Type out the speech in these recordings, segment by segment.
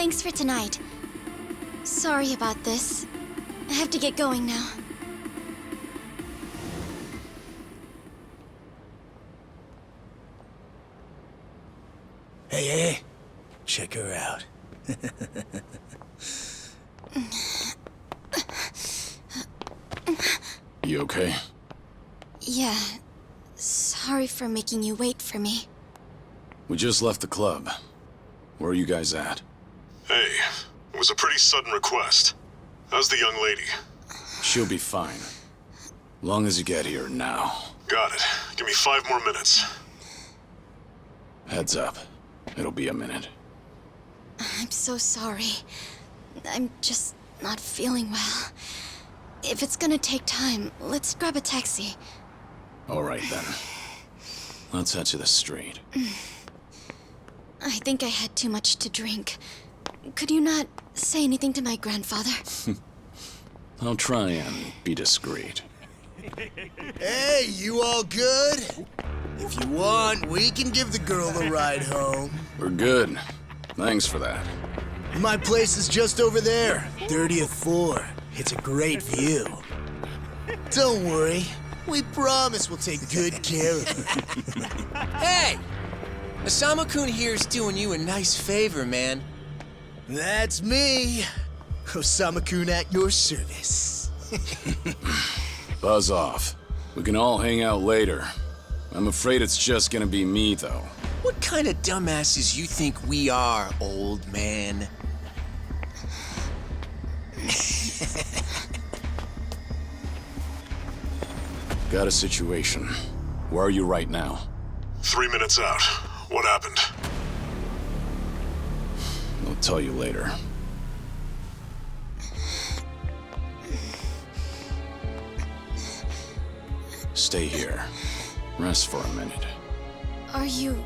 Thanks for tonight. Sorry about this. I have to get going now. Hey, check her out. You okay? Yeah. Sorry for making you wait for me. We just left the club. Where are you guys at? Hey, it was a pretty sudden request. How's the young lady? She'll be fine. Long as you get here now. Got it. Give me 5 more minutes. Heads up. It'll be a minute. I'm so sorry. I'm just not feeling well. If it's gonna take time, let's grab a taxi. All right, then. Let's head to the street. I think I had too much to drink. Could you not say anything to my grandfather? I'll try and be discreet. Hey, you all good? If you want, we can give the girl a ride home. We're good. Thanks for that. My place is just over there, 30th floor. It's a great view. Don't worry. We promise we'll take good care of her. Hey! Osama-kun here's doing you a nice favor, man. That's me. Osama-kun at your service. Buzz off. We can all hang out later. I'm afraid it's just gonna be me, though. What kind of dumbasses you think we are, old man? Got a situation. Where are you right now? 3 minutes out. What happened? I'll tell you later. Stay here. Rest for a minute. Are you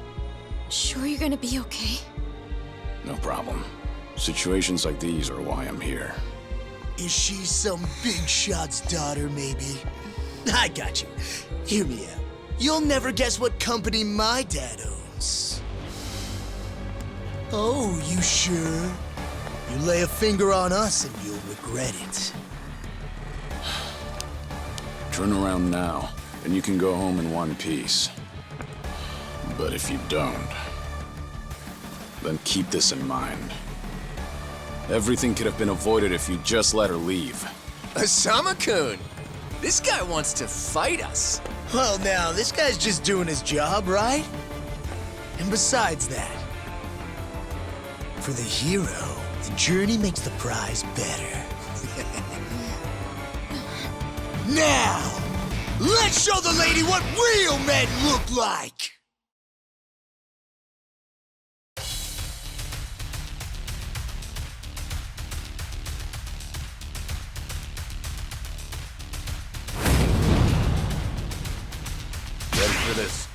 sure you're gonna be okay? No problem. Situations like these are why I'm here. Is she some big shot's daughter, maybe? I got you. Hear me out. You'll never guess what company my dad owns. Oh, you sure? You lay a finger on us and you'll regret it. Turn around now, and you can go home in one piece. But if you don't, then keep this in mind. Everything could have been avoided if you just let her leave. Osama-kun! This guy wants to fight us. Well, now, this guy's just doing his job, right? And besides that, for the hero, the journey makes the prize better. Now, let's show the lady what real men look like! Ready for this?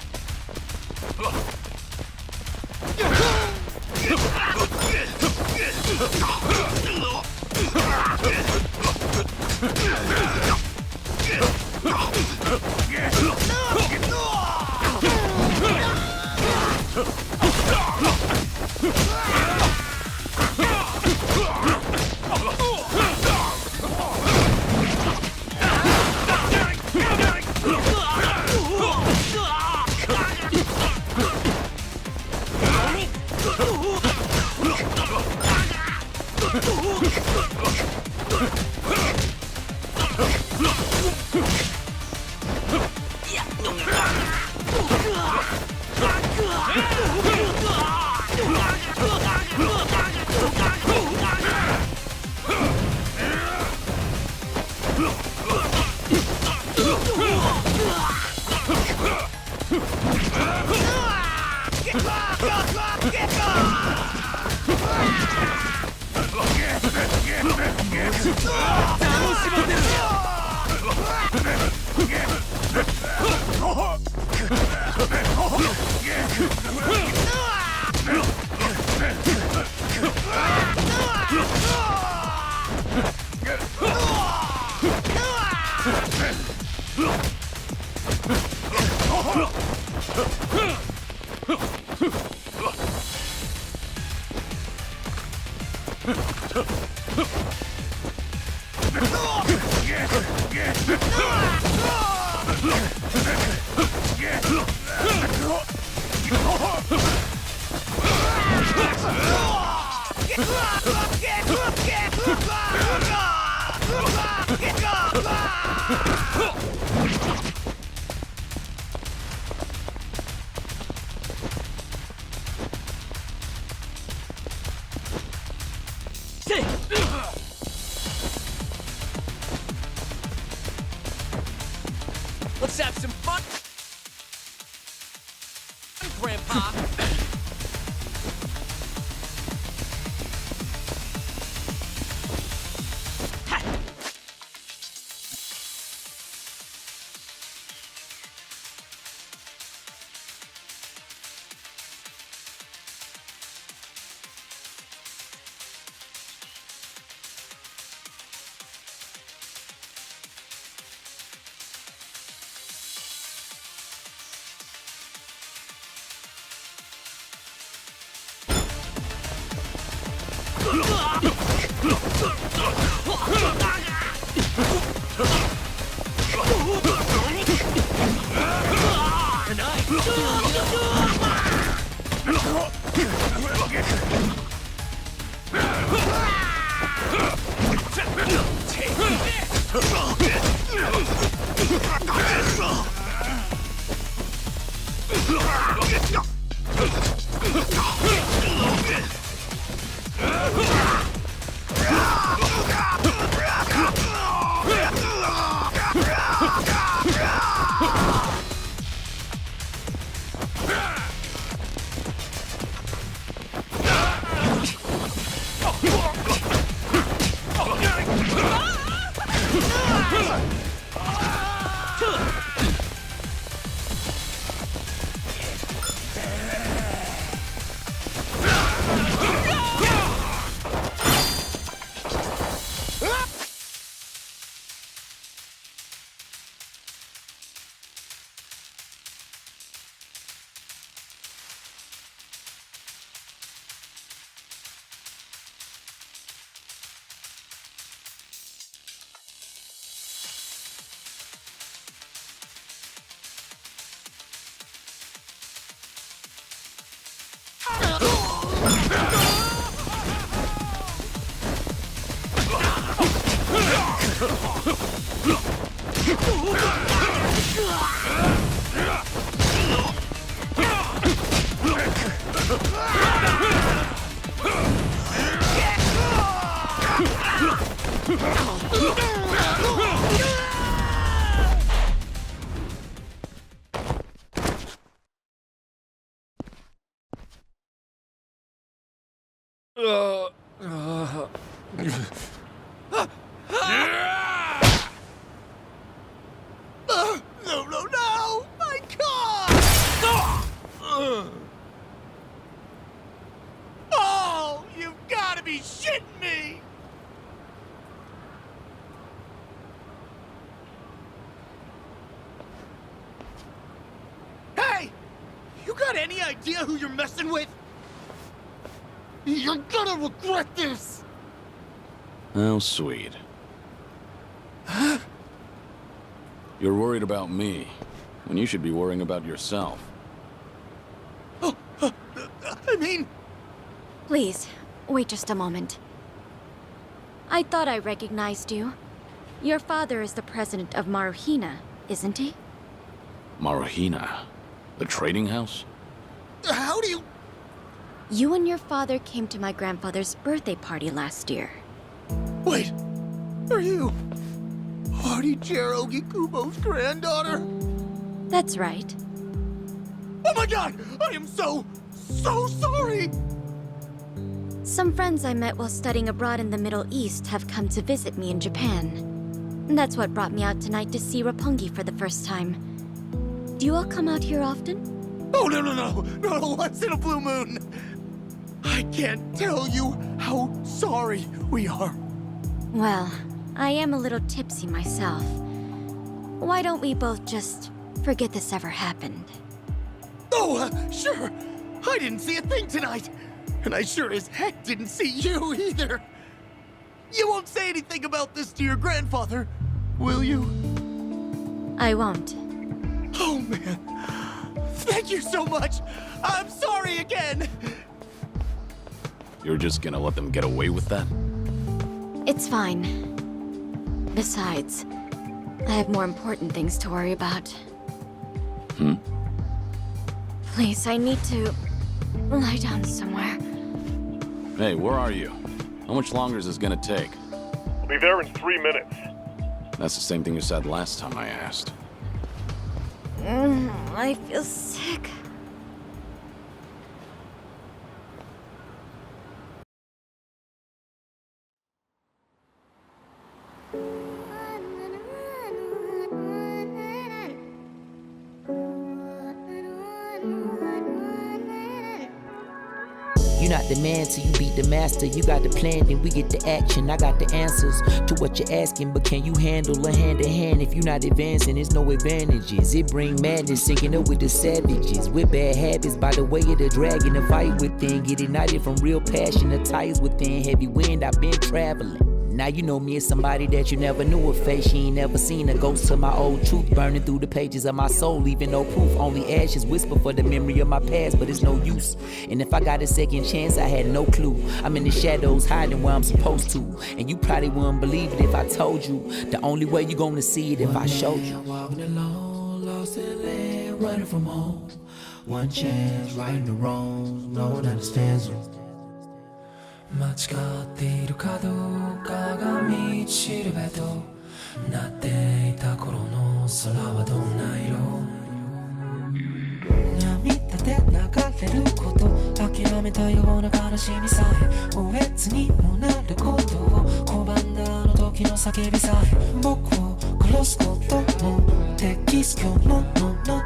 Let's have some fun, Grandpa. No! My car! Oh, you've got to be shitting me! Hey! You got any idea who you're messing with? You're gonna regret this! How sweet. You're worried about me, when you should be worrying about yourself. I mean... Please, wait just a moment. I thought I recognized you. Your father is the president of Maruhina, isn't he? Maruhina? The trading house? How do you... You and your father came to my grandfather's birthday party last year. Wait, are you... Artie-Jiro Gikubo's granddaughter? That's right. Oh my god! I am so sorry! Some friends I met while studying abroad in the Middle East have come to visit me in Japan. That's what brought me out tonight to see Roppongi for the first time. Do you all come out here often? Oh, no, once in a blue moon! I can't tell you how sorry we are. Well, I am a little tipsy myself. Why don't we both just forget this ever happened? Oh, sure. I didn't see a thing tonight. And I sure as heck didn't see you either. You won't say anything about this to your grandfather, will you? I won't. Oh, man. Thank you so much. I'm sorry again. You're just gonna let them get away with that? It's fine. Besides, I have more important things to worry about. Please, I need to lie down somewhere. Hey, where are you? How much longer is this gonna take? We'll be there in 3 minutes. That's the same thing you said last time I asked. I feel sick. You not the man till you beat the master. You got the plan, then we get the action. I got the answers to what you're asking, but can you handle a hand to hand? If you not advancing, there's no advantages. It bring madness, syncing up with the savages. With bad habits, by the way of the dragon, the fight within. Get ignited from real passion, the ties within. Heavy wind, I've been traveling. Now you know me as somebody that you never knew a face. She ain't never seen a ghost to my old truth. Burning through the pages of my soul, leaving no proof. Only ashes whisper for the memory of my past, but it's no use. And if I got a second chance, I had no clue. I'm in the shadows, hiding where I'm supposed to. And you probably wouldn't believe it if I told you. The only way you gonna see it if I showed you. Walking alone, lost in land, running from home. One chance, righting the wrongs, no one understands you. 間違っているかどうかが道しるべとなっていた頃の空はどんな色涙で流れること諦めたような悲しみさえおえつにもなることを拒んだあの時の叫びさえ僕を殺すことも適すよものと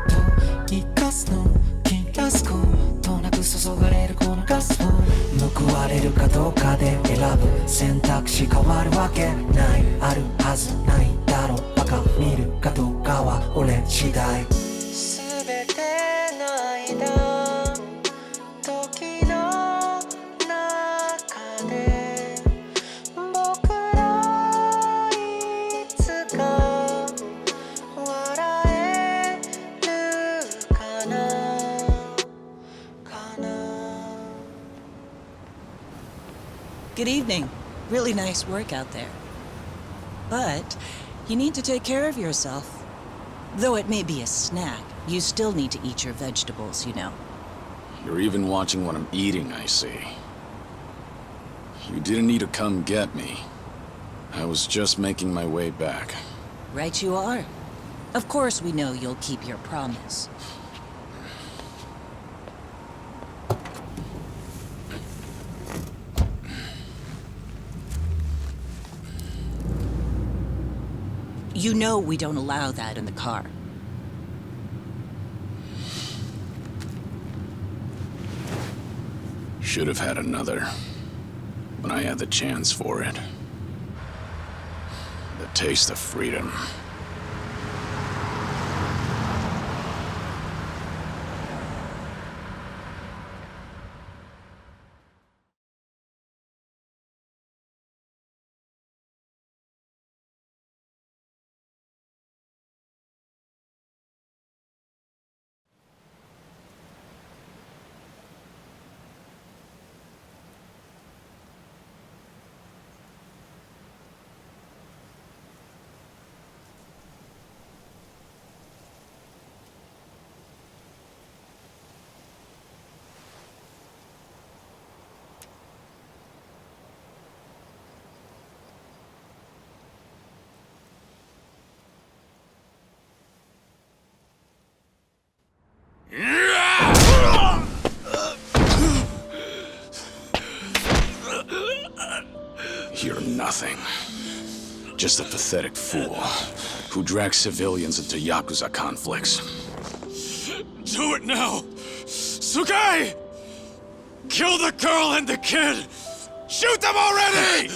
生かすの切らすことなく注がれるこのガスを報われるかどうかで選ぶ選択肢変わるわけないあるはずないだろバカ見るかどうかは俺次第全ての間時の中で僕らいつか笑えるかな Good evening. Really nice work out there. But you need to take care of yourself. Though it may be a snack, you still need to eat your vegetables, you know. You're even watching what I'm eating, I see. You didn't need to come get me. I was just making my way back. Right you are. Of course we know you'll keep your promise. You know we don't allow that in the car. Should have had another, when I had the chance for it. The taste of freedom. You're nothing. Just a pathetic fool who drags civilians into Yakuza conflicts. Do it now! Sugai! Kill the girl and the kid! Shoot them already!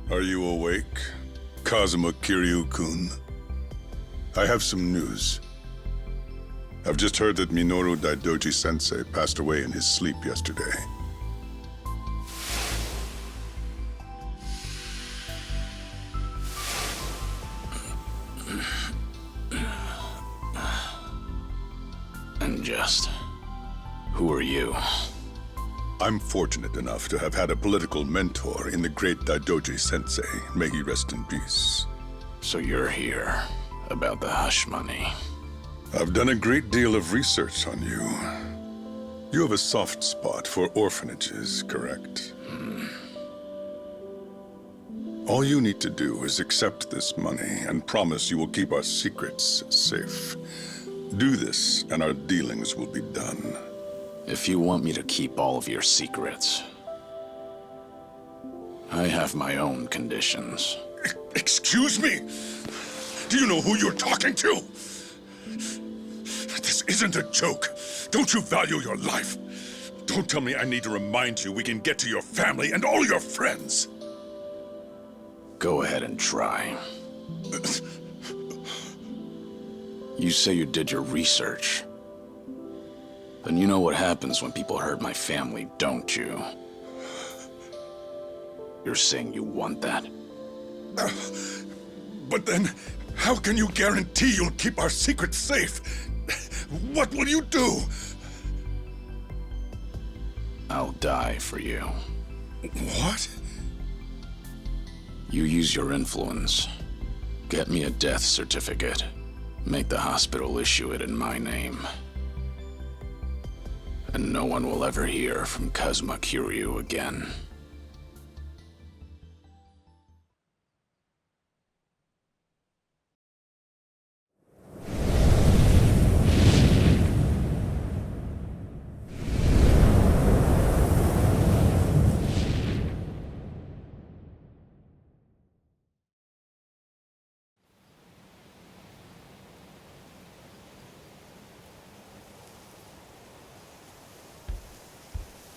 Are you awake, Kazuma Kiryu-kun? I have some news. I've just heard that Minoru Daidoji-sensei passed away in his sleep yesterday. And just... who are you? I'm fortunate enough to have had a political mentor in the great Daidoji-sensei. May he rest in peace. So you're here about the hush money. I've done a great deal of research on you. You have a soft spot for orphanages, correct? All you need to do is accept this money and promise you will keep our secrets safe. Do this, and our dealings will be done. If you want me to keep all of your secrets, I have my own conditions. Excuse me? Do you know who you're talking to? This isn't a joke. Don't you value your life? Don't tell me I need to remind you we can get to your family and all your friends. Go ahead and try. You say you did your research. Then you know what happens when people hurt my family, don't you? You're saying you want that? But then, how can you guarantee you'll keep our secrets safe? What will you do? I'll die for you. What? You use your influence. Get me a death certificate. Make the hospital issue it in my name. And no one will ever hear from Kazuma Kiryu again.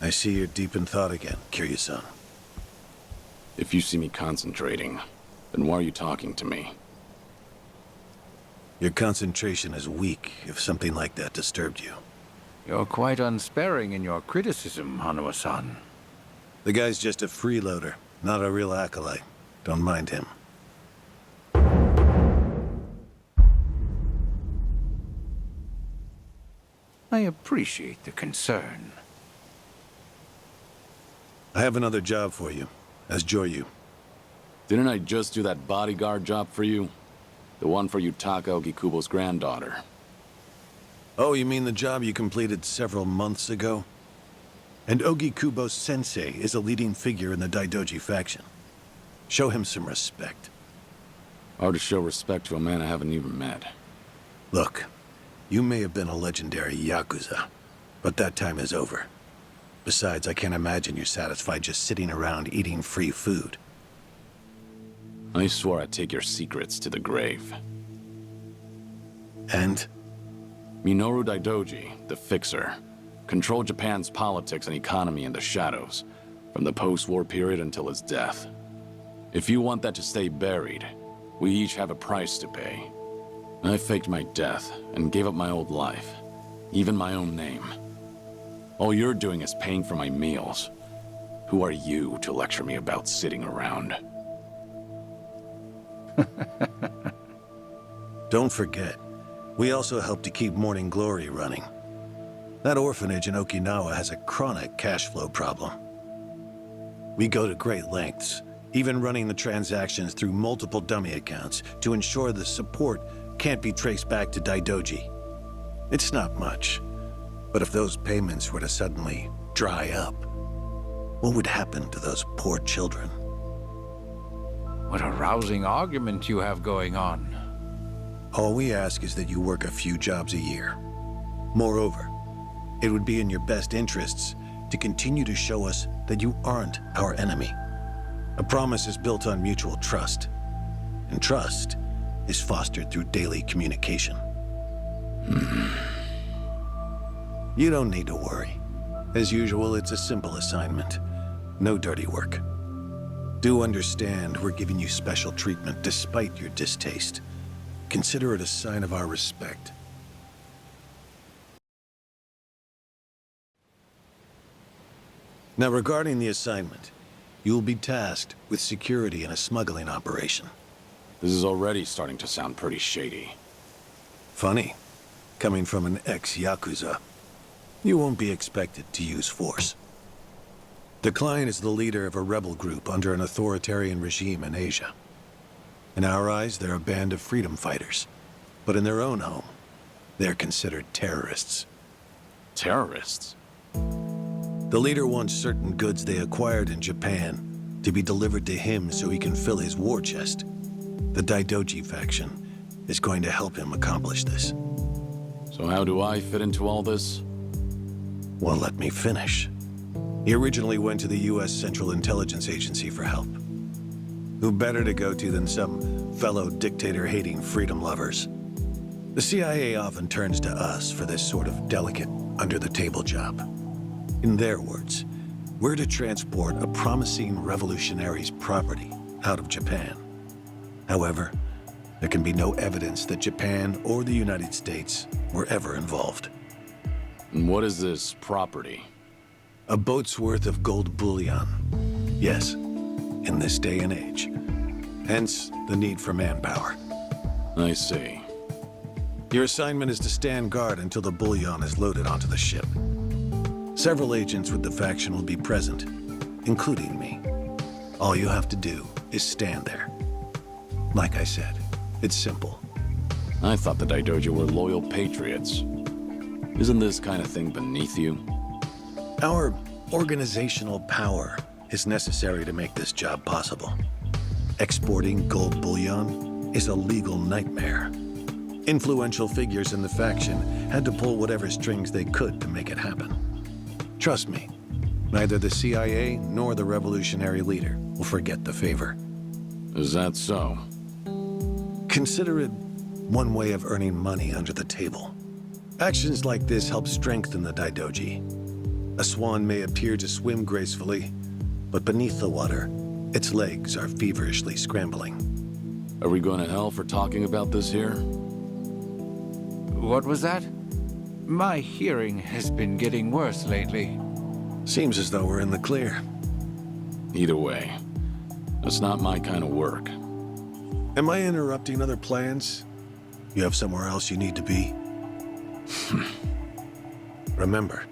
I see you're deep in thought again, Kiryu-san. If you see me concentrating, then why are you talking to me? Your concentration is weak if something like that disturbed you. You're quite unsparing in your criticism, Hanuma-san. The guy's just a freeloader, not a real acolyte. Don't mind him. I appreciate the concern. I have another job for you, as Joryu. Didn't I just do that bodyguard job for you? The one for Yutaka Ogikubo's granddaughter. Oh, you mean the job you completed several months ago? And Ogikubo's sensei is a leading figure in the Daidoji faction. Show him some respect. Hard to show respect to a man I haven't even met. Look, you may have been a legendary Yakuza, but that time is over. Besides, I can't imagine you're satisfied just sitting around eating free food. I swore I'd take your secrets to the grave. And? Minoru Daidoji, the Fixer, controlled Japan's politics and economy in the shadows, from the post-war period until his death. If you want that to stay buried, we each have a price to pay. I faked my death and gave up my old life, even my own name. All you're doing is paying for my meals. Who are you to lecture me about sitting around? Don't forget, we also help to keep Morning Glory running. That orphanage in Okinawa has a chronic cash flow problem. We go to great lengths, even running the transactions through multiple dummy accounts to ensure the support can't be traced back to Daidoji. It's not much. But if those payments were to suddenly dry up, what would happen to those poor children? What a rousing argument you have going on. All we ask is that you work a few jobs a year. Moreover, it would be in your best interests to continue to show us that you aren't our enemy. A promise is built on mutual trust, and trust is fostered through daily communication. You don't need to worry. As usual, it's a simple assignment. No dirty work. Do understand we're giving you special treatment despite your distaste. Consider it a sign of our respect. Now, regarding the assignment, you'll be tasked with security in a smuggling operation. This is already starting to sound pretty shady. Funny, coming from an ex-Yakuza. You won't be expected to use force. The client is the leader of a rebel group under an authoritarian regime in Asia. In our eyes, they're a band of freedom fighters. But in their own home, they're considered terrorists. Terrorists? The leader wants certain goods they acquired in Japan to be delivered to him so he can fill his war chest. The Daidoji faction is going to help him accomplish this. So how do I fit into all this? Well, let me finish. He originally went to the U.S. Central Intelligence Agency for help. Who better to go to than some fellow dictator-hating freedom lovers? The CIA often turns to us for this sort of delicate, under-the-table job. In their words, we're to transport a promising revolutionary's property out of Japan. However, there can be no evidence that Japan or the United States were ever involved. And what is this property? A boat's worth of gold bullion. Yes, in this day and age. Hence, the need for manpower. I see. Your assignment is to stand guard until the bullion is loaded onto the ship. Several agents with the faction will be present, including me. All you have to do is stand there. Like I said, it's simple. I thought the Daidoji were loyal patriots. Isn't this kind of thing beneath you? Our organizational power is necessary to make this job possible. Exporting gold bullion is a legal nightmare. Influential figures in the faction had to pull whatever strings they could to make it happen. Trust me, neither the CIA nor the revolutionary leader will forget the favor. Is that so? Consider it one way of earning money under the table. Actions like this help strengthen the Daidoji. A swan may appear to swim gracefully, but beneath the water, its legs are feverishly scrambling. Are we going to hell for talking about this here? What was that? My hearing has been getting worse lately. Seems as though we're in the clear. Either way, that's not my kind of work. Am I interrupting other plans? You have somewhere else you need to be? Remember,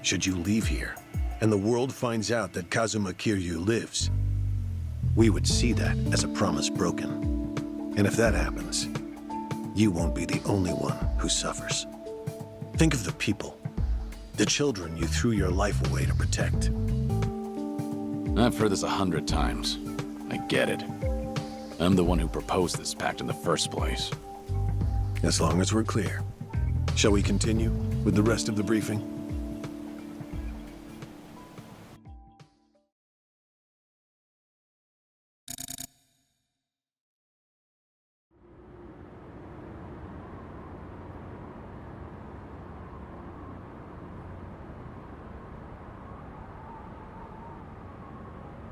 should you leave here, and the world finds out that Kazuma Kiryu lives, we would see that as a promise broken. And if that happens, you won't be the only one who suffers. Think of the people, the children you threw your life away to protect. I've heard this 100 times. I get it. I'm the one who proposed this pact in the first place. As long as we're clear. Shall we continue with the rest of the briefing?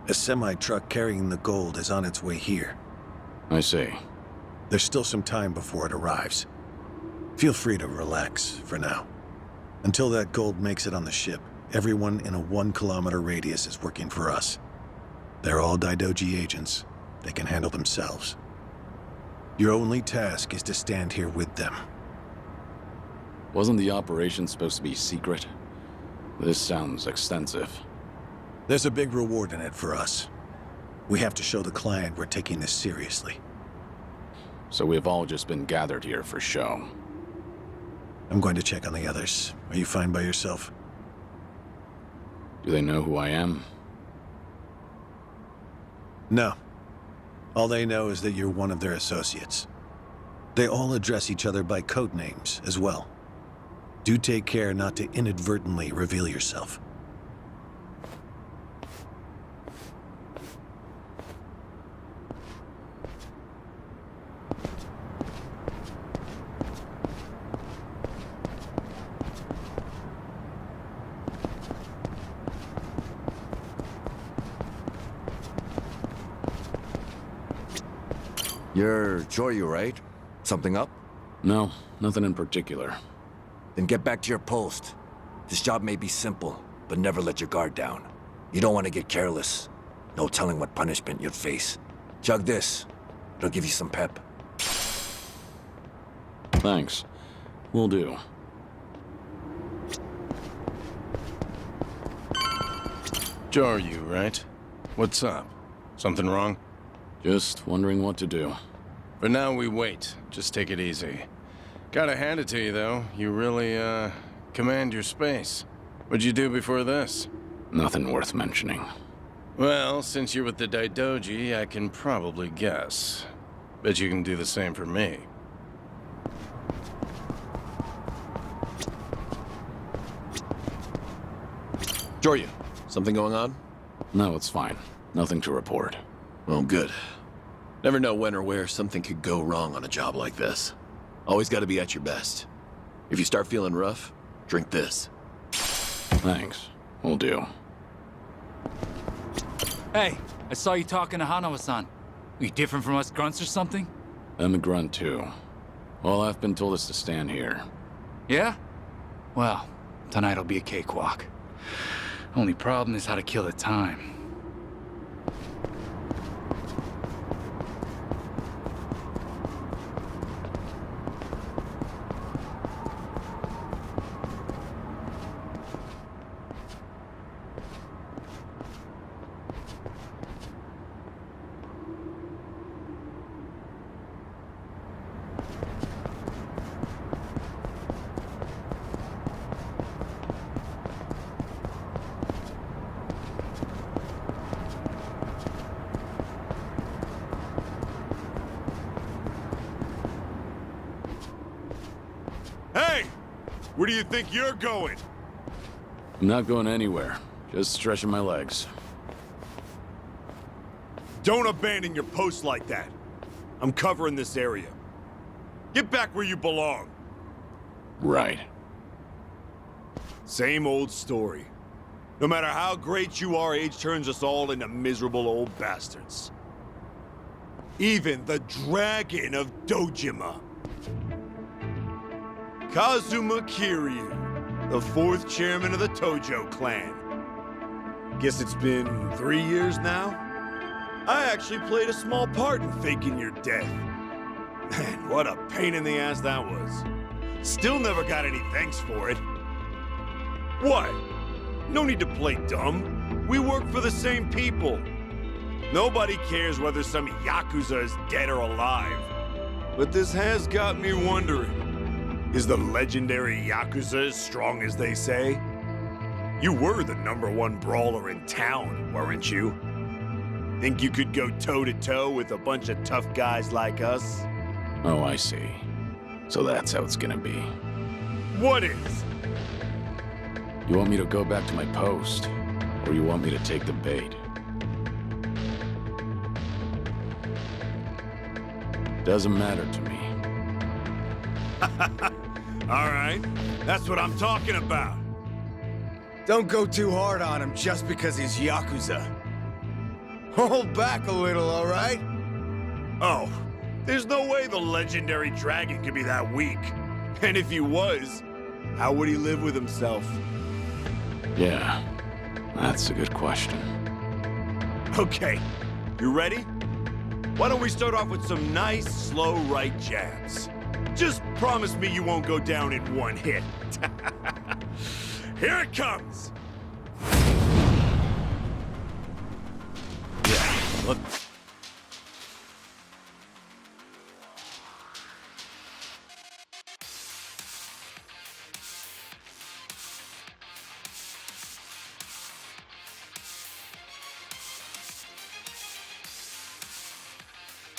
A semi-truck carrying the gold is on its way here. I see. There's still some time before it arrives. Feel free to relax for now. Until that gold makes it on the ship, everyone in a 1-kilometer radius is working for us. They're all Daidoji agents. They can handle themselves. Your only task is to stand here with them. Wasn't the operation supposed to be secret? This sounds extensive. There's a big reward in it for us. We have to show the client we're taking this seriously. So we've all just been gathered here for show. I'm going to check on the others. Are you fine by yourself? Do they know who I am? No. All they know is that you're one of their associates. They all address each other by code names as well. Do take care not to inadvertently reveal yourself. You're Joryu, right? Something up? No, nothing in particular. Then get back to your post. This job may be simple, but never let your guard down. You don't want to get careless. No telling what punishment you'd face. Chug this. It'll give you some pep. Thanks. Will do. Joryu, right? What's up? Something wrong? Just wondering what to do. For now, we wait. Just take it easy. Gotta hand it to you, though. You really, command your space. What'd you do before this? Nothing worth mentioning. Well, since you're with the Daidoji, I can probably guess. Bet you can do the same for me. Joryu, something going on? No, it's fine. Nothing to report. Well, good. Never know when or where something could go wrong on a job like this. Always gotta be at your best. If you start feeling rough, drink this. Thanks. Will do. Hey, I saw you talking to Hanawa-san. Are you different from us grunts or something? I'm a grunt, too. All I've been told is to stand here. Yeah? Well, tonight'll be a cakewalk. Only problem is how to kill the time. Hey! Where do you think you're going? I'm not going anywhere. Just stretching my legs. Don't abandon your post like that. I'm covering this area. Get back where you belong. Right. Same old story. No matter how great you are, age turns us all into miserable old bastards. Even the Dragon of Dojima. Kazuma Kiryu, the fourth chairman of the Tojo clan. Guess it's been 3 years now? I actually played a small part in faking your death. Man, what a pain in the ass that was. Still never got any thanks for it. What? No need to play dumb. We work for the same people. Nobody cares whether some Yakuza is dead or alive. But this has got me wondering. Is the legendary Yakuza as strong as they say? You were the #1 brawler in town, weren't you? Think you could go toe-to-toe with a bunch of tough guys like us? Oh, I see. So that's how it's gonna be. What is? You want me to go back to my post? Or you want me to take the bait? Doesn't matter to me. All right, that's what I'm talking about. Don't go too hard on him just because he's Yakuza. Hold back a little, all right? Oh, there's no way the legendary dragon could be that weak. And if he was, how would he live with himself? Yeah, that's a good question. Okay, you ready? Why don't we start off with some nice, slow right jabs? Just promise me you won't go down in one hit. Here it comes! Yeah, look.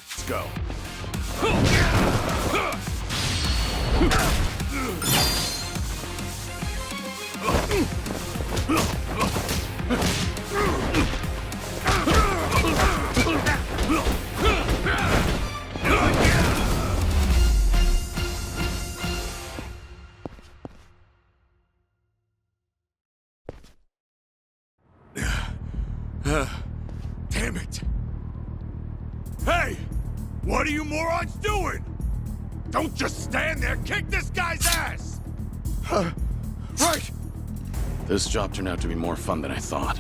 Let's go. Damn it. Hey! What are you morons doing? Don't just stand there, kick this guy's ass! Right! This job turned out to be more fun than I thought.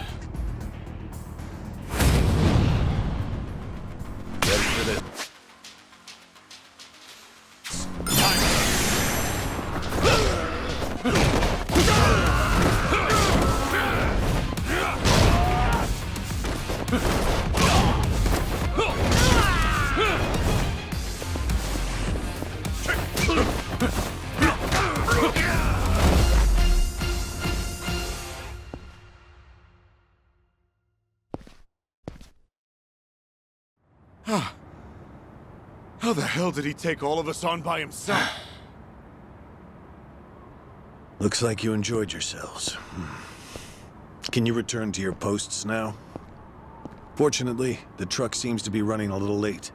Ready for this? How the hell did he take all of us on by himself? Looks like you enjoyed yourselves. Can you return to your posts now? Fortunately, the truck seems to be running a little late.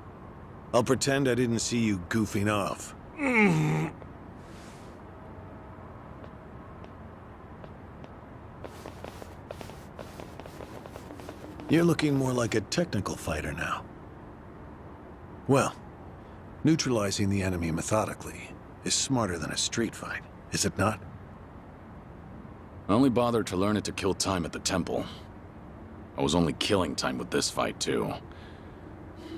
I'll pretend I didn't see you goofing off. You're looking more like a technical fighter now. Well, neutralizing the enemy methodically is smarter than a street fight, is it not? I only bothered to learn it to kill time at the temple. I was only killing time with this fight, too.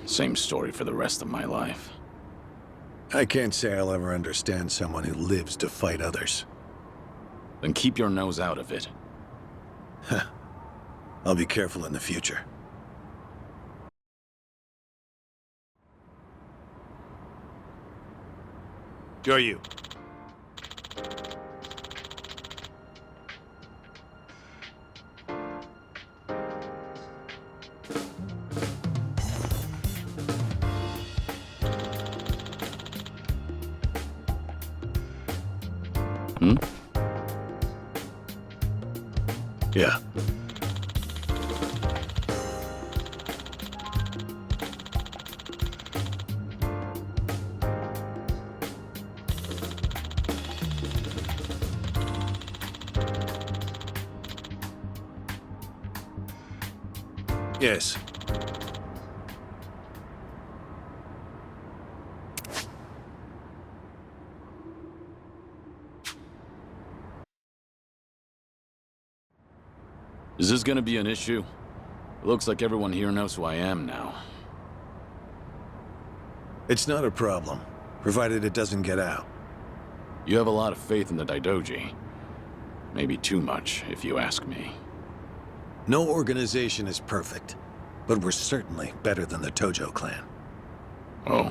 Same story for the rest of my life. I can't say I'll ever understand someone who lives to fight others. Then keep your nose out of it. I'll be careful in the future. Joryu. Yeah. Yes. Is this gonna be an issue? It looks like everyone here knows who I am now. It's not a problem, provided it doesn't get out. You have a lot of faith in the Daidoji. Maybe too much, if you ask me. No organization is perfect, but we're certainly better than the Tojo clan. Oh?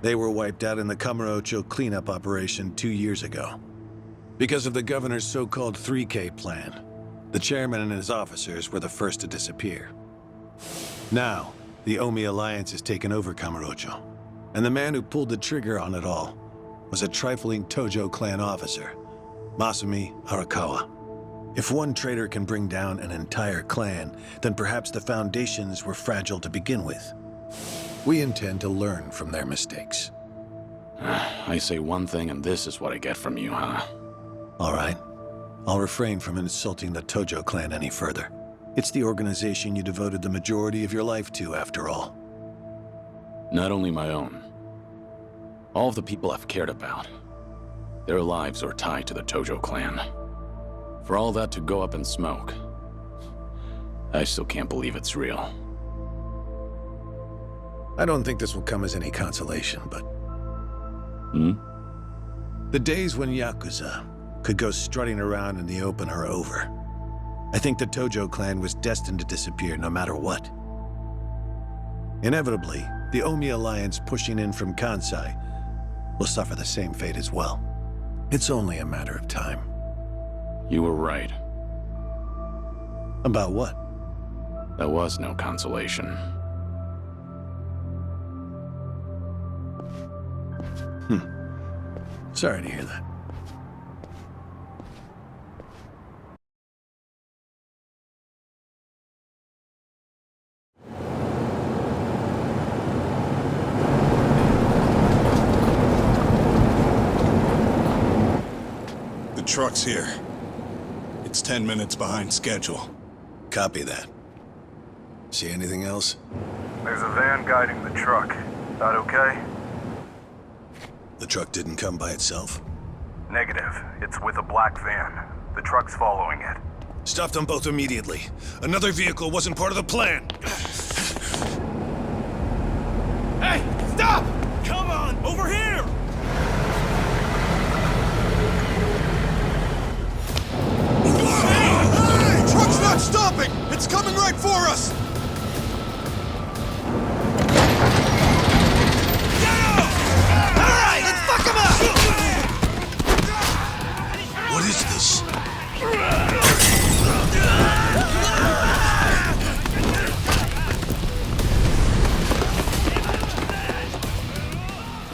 They were wiped out in the Kamurocho cleanup operation 2 years ago. Because of the governor's so-called 3K plan, the chairman and his officers were the first to disappear. Now, the Omi Alliance has taken over Kamurocho, and the man who pulled the trigger on it all was a trifling Tojo clan officer, Masumi Arakawa. If one traitor can bring down an entire clan, then perhaps the foundations were fragile to begin with. We intend to learn from their mistakes. I say one thing and this is what I get from you, huh? All right. I'll refrain from insulting the Tojo clan any further. It's the organization you devoted the majority of your life to, after all. Not only my own. All of the people I've cared about. Their lives are tied to the Tojo clan. For all that to go up in smoke, I still can't believe it's real. I don't think this will come as any consolation, but... The days when Yakuza could go strutting around in the open are over. I think the Tojo clan was destined to disappear no matter what. Inevitably, the Omi Alliance pushing in from Kansai will suffer the same fate as well. It's only a matter of time. You were right. About what? There was no consolation. Sorry to hear that. The truck's here. It's 10 minutes behind schedule. Copy that. See anything else? There's a van guiding the truck. That okay? The truck didn't come by itself? Negative. It's with a black van. The truck's following it. Stop them both immediately. Another vehicle wasn't part of the plan. Hey, stop! Come on, over here! Hey! Truck's not stopping! It's coming right for us! Alright, let's fuck him up! What is this?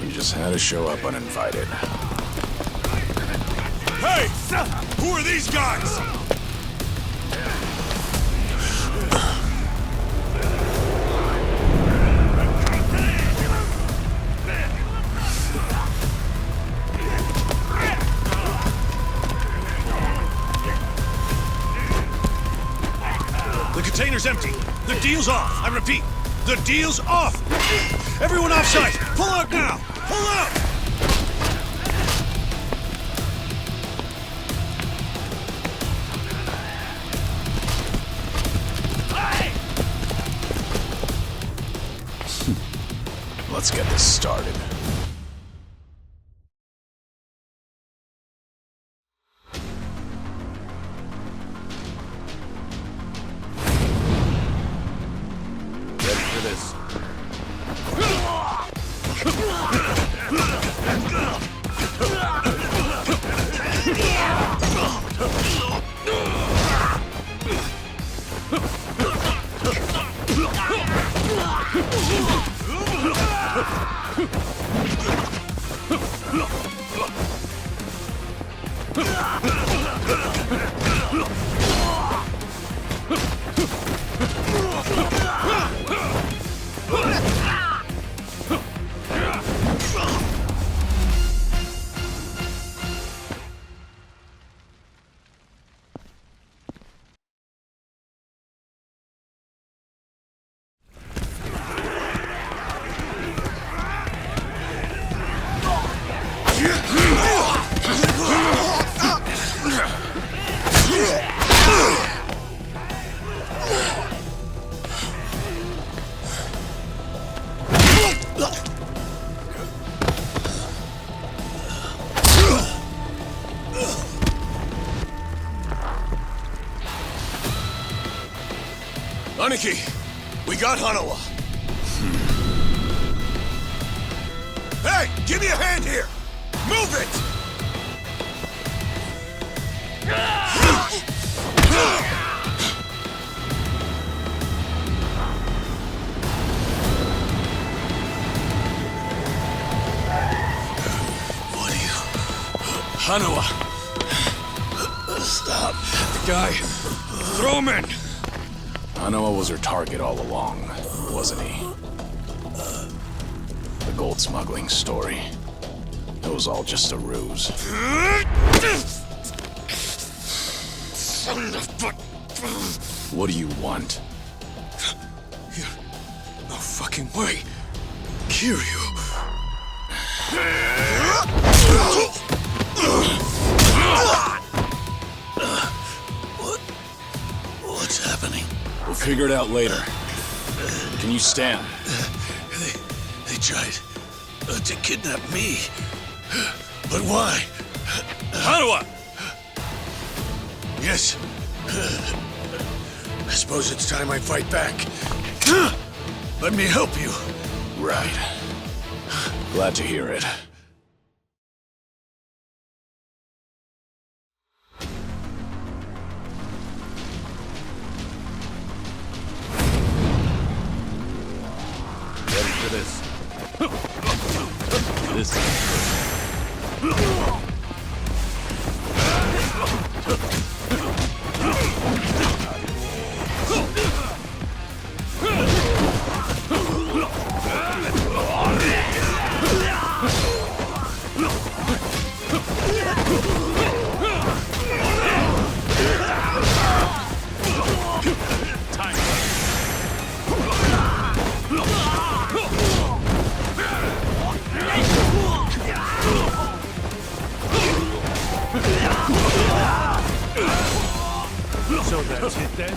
You just had to show up uninvited. Hey! Who are these guys? The container's empty. The deal's off. I repeat, the deal's off. Everyone offside. Pull out now. Pull out. Let's get this started. Ready for this. Aniki, we got Hanawa. Hey, give me a hand here! Move it! What are you... Hanawa! Stop. The guy... Throw him in! Hanawa was her target all along, wasn't he? The gold smuggling story. It was all just a ruse. Son of a... What do you want? No fucking way. Kiryu. What's happening? We'll figure it out later. Can you stand? They tried to kidnap me. But why? Hanawa! Yes. I suppose it's time I fight back. Let me help you. Right. Glad to hear it. Ready for this. This is then.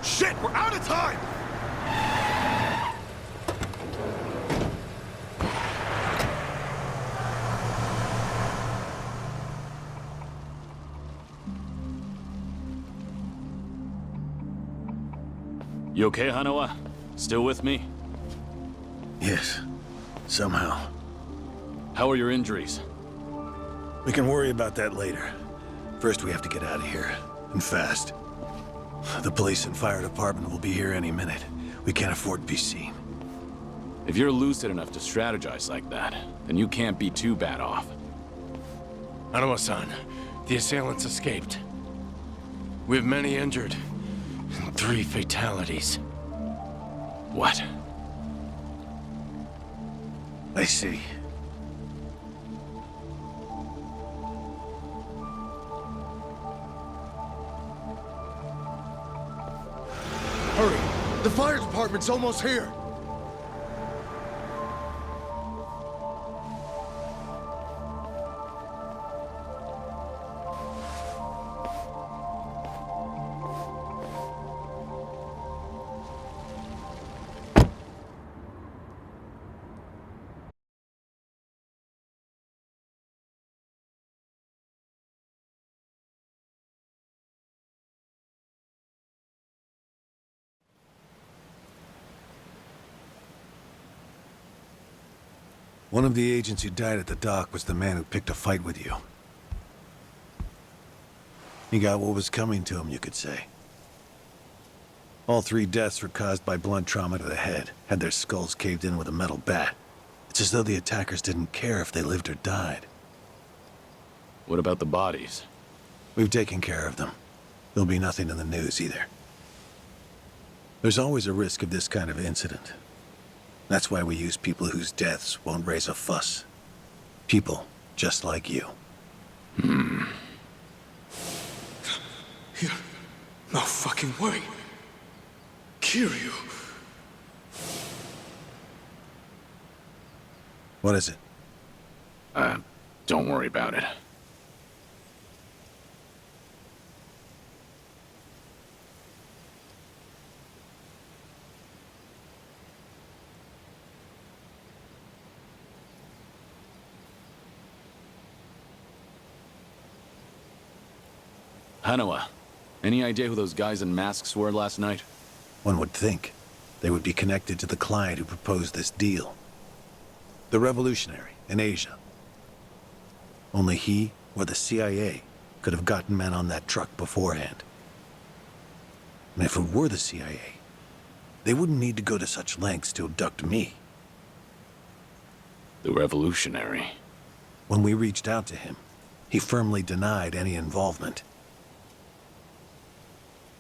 Shit, we're out of time! You okay, Hanawa? Still with me? Yes, somehow. How are your injuries? We can worry about that later. First, we have to get out of here, and fast. The police and fire department will be here any minute. We can't afford to be seen. If you're lucid enough to strategize like that, then you can't be too bad off. Hanawa-san, the assailants escaped. We have many injured, and 3 fatalities. What? I see. Hurry! The fire department's almost here! One of the agents who died at the dock was the man who picked a fight with you. He got what was coming to him, you could say. All 3 deaths were caused by blunt trauma to the head, had their skulls caved in with a metal bat. It's as though the attackers didn't care if they lived or died. What about the bodies? We've taken care of them. There'll be nothing in the news either. There's always a risk of this kind of incident. That's why we use people whose deaths won't raise a fuss. People just like you. No fucking way. Kiryu. What is it? Don't worry about it. Hanawa, any idea who those guys in masks were last night? One would think they would be connected to the client who proposed this deal. The revolutionary in Asia. Only he or the CIA could have gotten men on that truck beforehand. And if it were the CIA, they wouldn't need to go to such lengths to abduct me. The revolutionary. When we reached out to him, he firmly denied any involvement.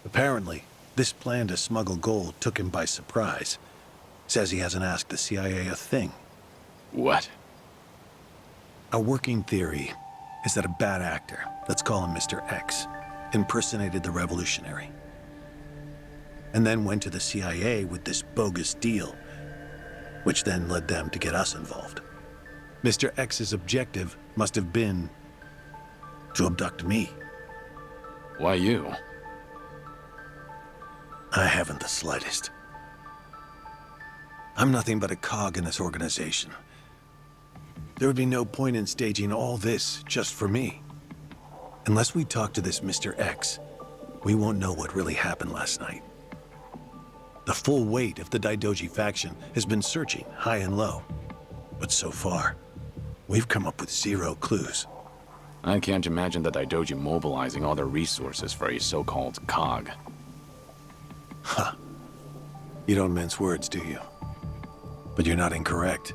Apparently, this plan to smuggle gold took him by surprise. Says he hasn't asked the CIA a thing. What? A working theory is that a bad actor, let's call him Mr. X, impersonated the revolutionary. And then went to the CIA with this bogus deal, which then led them to get us involved. Mr. X's objective must have been to abduct me. Why you? I haven't the slightest. I'm nothing but a cog in this organization. There would be no point in staging all this just for me. Unless we talk to this Mr. X, we won't know what really happened last night. The full weight of the Daidoji faction has been searching high and low. But so far, we've come up with 0 clues. I can't imagine the Daidoji mobilizing all their resources for a so-called cog. Huh. You don't mince words, do you? But you're not incorrect.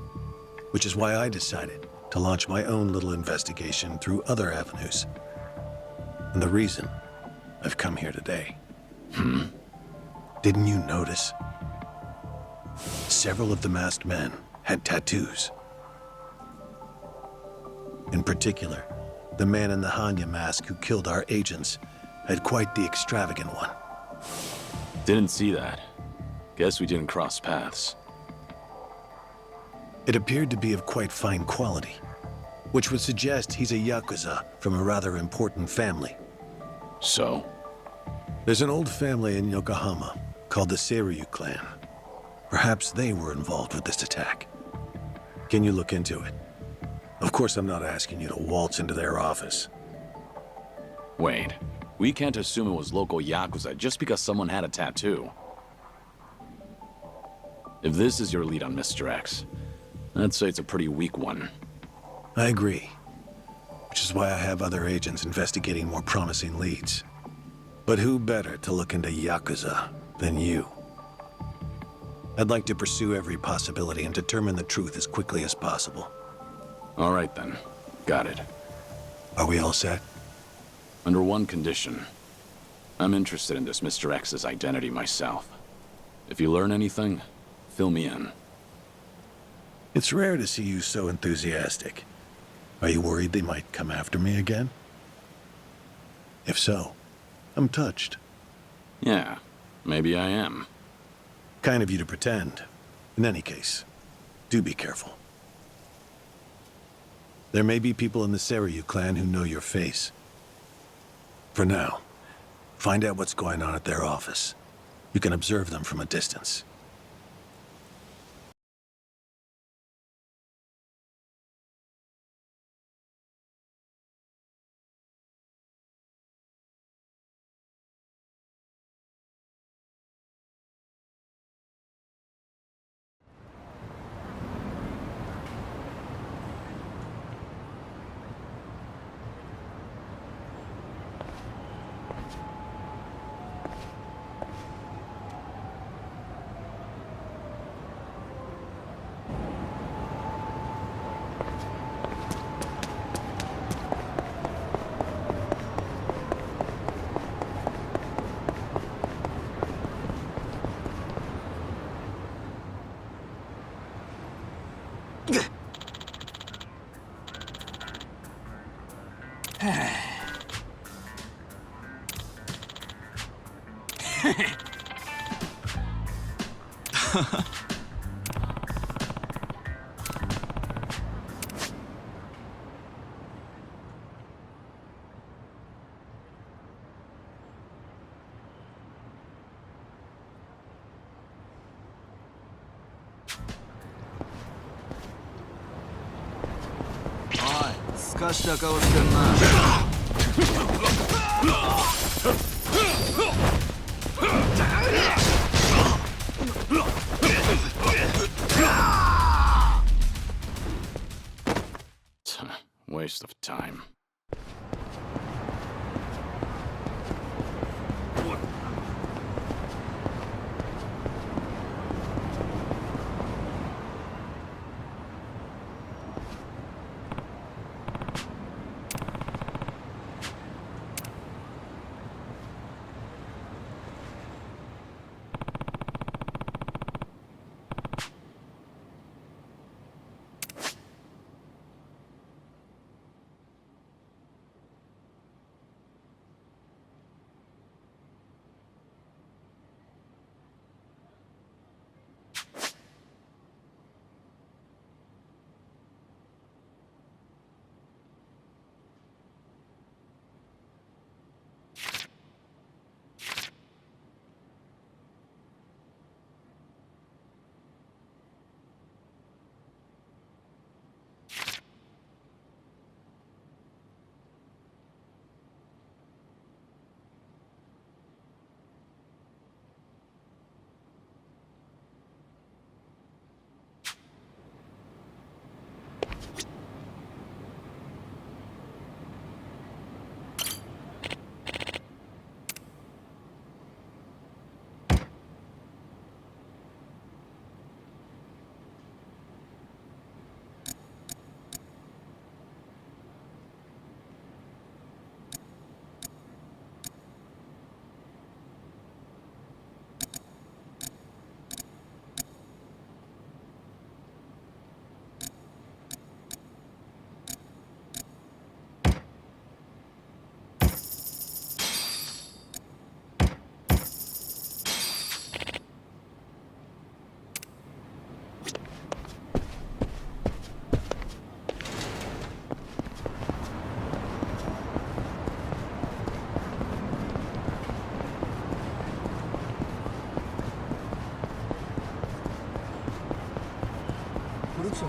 Which is why I decided to launch my own little investigation through other avenues. And the reason I've come here today. Didn't you notice? Several of the masked men had tattoos. In particular, the man in the Hanya mask who killed our agents had quite the extravagant one. Didn't see that. Guess we didn't cross paths. It appeared to be of quite fine quality, which would suggest he's a Yakuza from a rather important family. So? There's an old family in Yokohama called the Seiryu clan. Perhaps they were involved with this attack. Can you look into it? Of course, I'm not asking you to waltz into their office. Wait, we can't assume it was local Yakuza just because someone had a tattoo. If this is your lead on Mr. X, I'd say it's a pretty weak one. I agree. Which is why I have other agents investigating more promising leads. But who better to look into Yakuza than you? I'd like to pursue every possibility and determine the truth as quickly as possible. All right then. Got it. Are we all set? Under one condition. I'm interested in this Mr. X's identity myself. If you learn anything, fill me in. It's rare to see you so enthusiastic. Are you worried they might come after me again? If so, I'm touched. Yeah, maybe I am. Kind of you to pretend. In any case, do be careful. There may be people in the Seiryu clan who know your face. For now, find out what's going on at their office. You can observe them from a distance. Waste of time.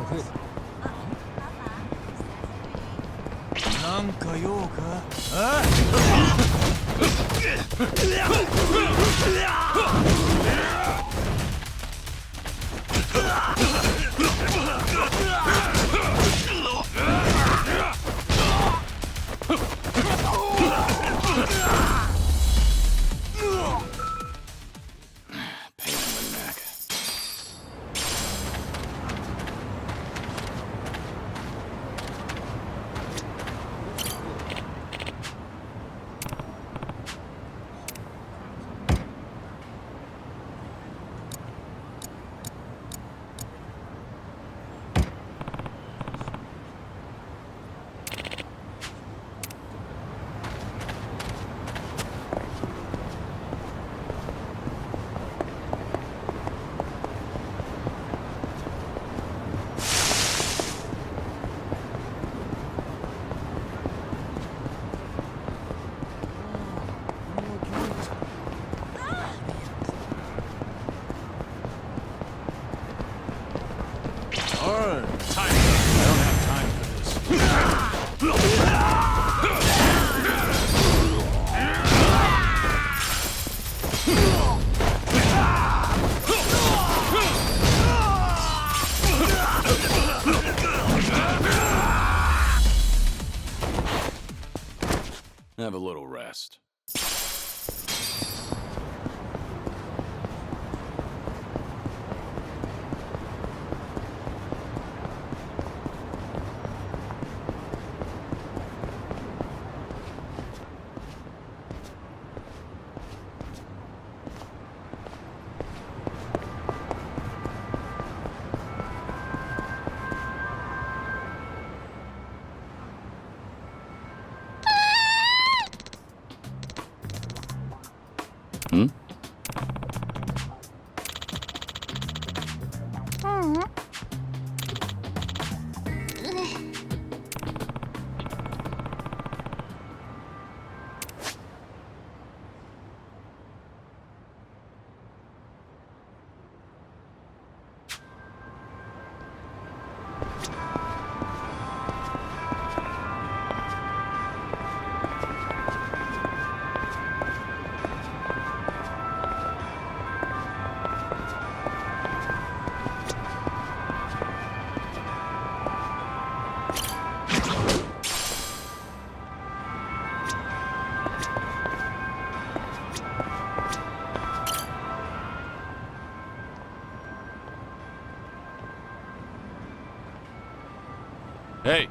なんか用か？あ？Pain in the neck. Have a little rest. Hmm? Hey!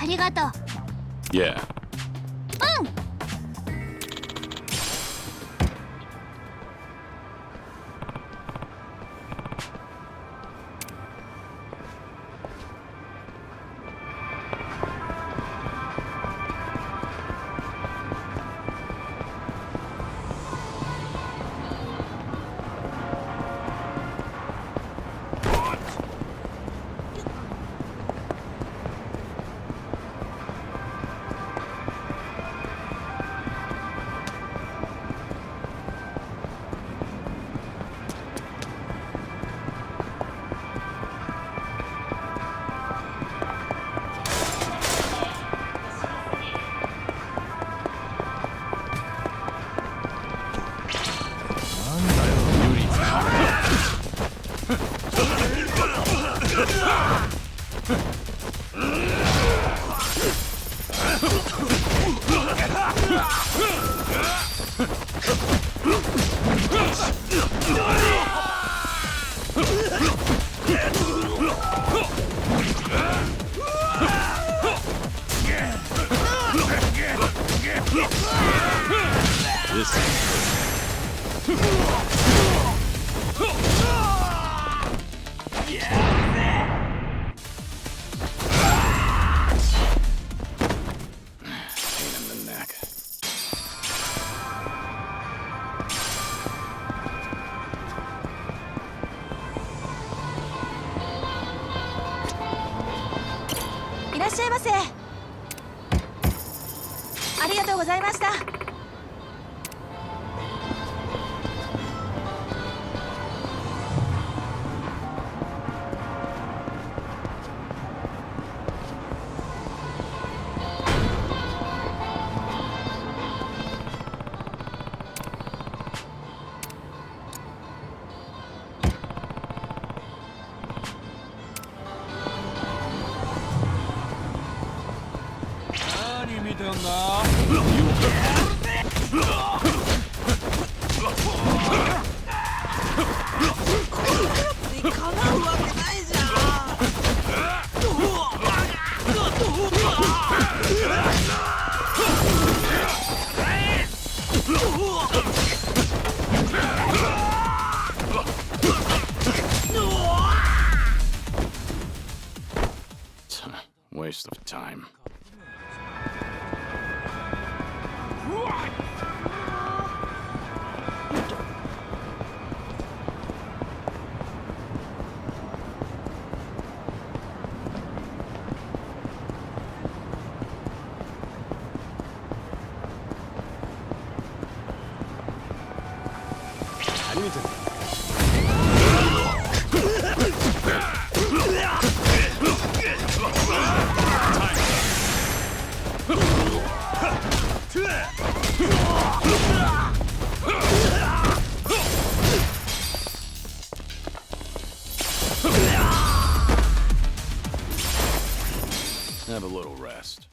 ありがとう。Yeah. うん。いらっしゃいませ。ありがとうございました。Waste of time. Have a little rest.